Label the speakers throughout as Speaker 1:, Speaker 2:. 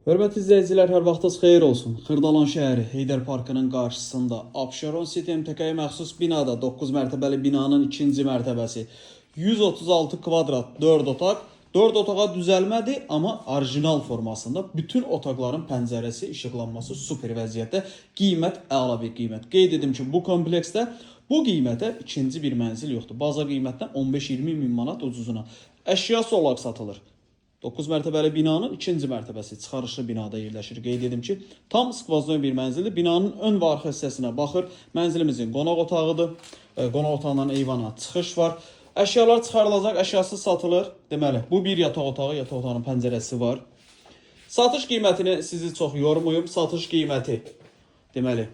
Speaker 1: Hörmətli izləyicilər, hər vaxtınız xeyir olsun. Xırdalan şəhəri Heydər Parkının qarşısında Abşeron City MTK-yə məxsus binada 9 mərtəbəli binanın 2-ci mərtəbəsi 136 kvadrat 4 otaq. 4 otağa düzəlmədir, amma orijinal formasında bütün otaqların pəncərəsi, işıqlanması super vəziyyətdə. Qiymət əla bir qiymət. Qeyd edim ki, bu kompleksdə bu qiymətə ikinci bir mənzil yoxdur. Bazar qiymətdən 15-20 min manat ucuzuna. Əşyası olaraq satılır. 9 mərtəbəli binanın 2-ci mərtəbəsi çıxarışlı binada yerləşir. Qeyd edim ki, tam skvaznoy bir mənzildir. Binanın ön və arxa hissəsinə baxır. Mənzilimizin qonaq otağıdır. Qonaq otağından eyvana çıxış var. Əşyalar çıxarılacaq, əşyası satılır. Deməli, bu bir yataq otağı, yataq otağının pəncərəsi var. Satış qiymətini sizi çox yormayım. Satış qiyməti deməli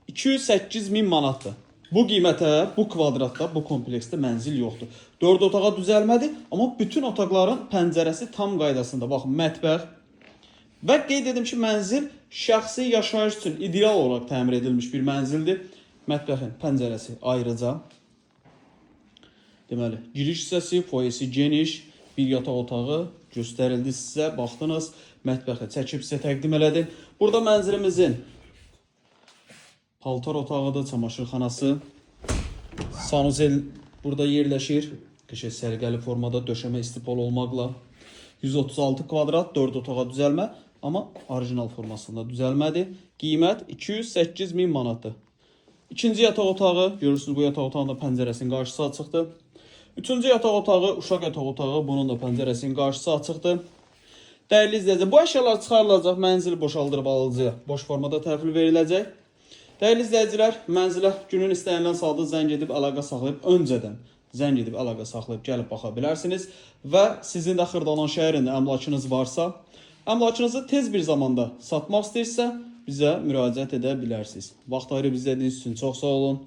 Speaker 1: 208 min manatdır. Bu qiymətə, bu kvadratda, bu kompleksdə mənzil yoxdur. 4 otağa düzəlmədir, amma bütün otaqların pəncərəsi tam qaydasında. Baxın, mətbəx. Və qeyd edim ki, mənzil şəxsi yaşayış üçün ideal olaraq təmir edilmiş bir mənzildir. Mətbəxin pəncərəsi ayrıca. Deməli, giriş hissəsi, foyesi geniş, bir yataq otağı göstərildi sizə, baxdınız. Mətbəxi çəkib sizə təqdim elədim. Burada mənzilimizin paltar otağıdır, çamaşırxanası. Sanuzel burada yerləşir. Qəşəng səliqəli formada döşəmə istipol olmaqla. 136 kvadrat 4 otağa düzəlmə, amma orijinal formasında düzəlmədir. Qiymət 208 min manatdır. İkinci yataq otağı, görürsünüz bu yataq otağında pəncərəsinin qarşısı açıqdır. Üçüncü yataq otağı, uşaq yataq otağı, bunun da pəncərəsinin qarşısı açıqdır. Dəyərli izləyicilər, bu əşyalar çıxarılacaq, mənzili boşaldırıb alıcıya boş formada təhvil veriləcək. Dəyərli izləyicilər, mənzilə günün istəyəndən saldı zəng edib əlaqə saxlayıb, öncədən zəng edib əlaqə saxlayıb gəlib baxa bilərsiniz. Və sizin də Xırdalan şəhərində əmlakınız varsa, əmlakınızı tez bir zamanda satmaq istəyirsə, bizə müraciət edə bilərsiniz. Vaxt ayırıb izlədiyiniz üçün çox sağ olun.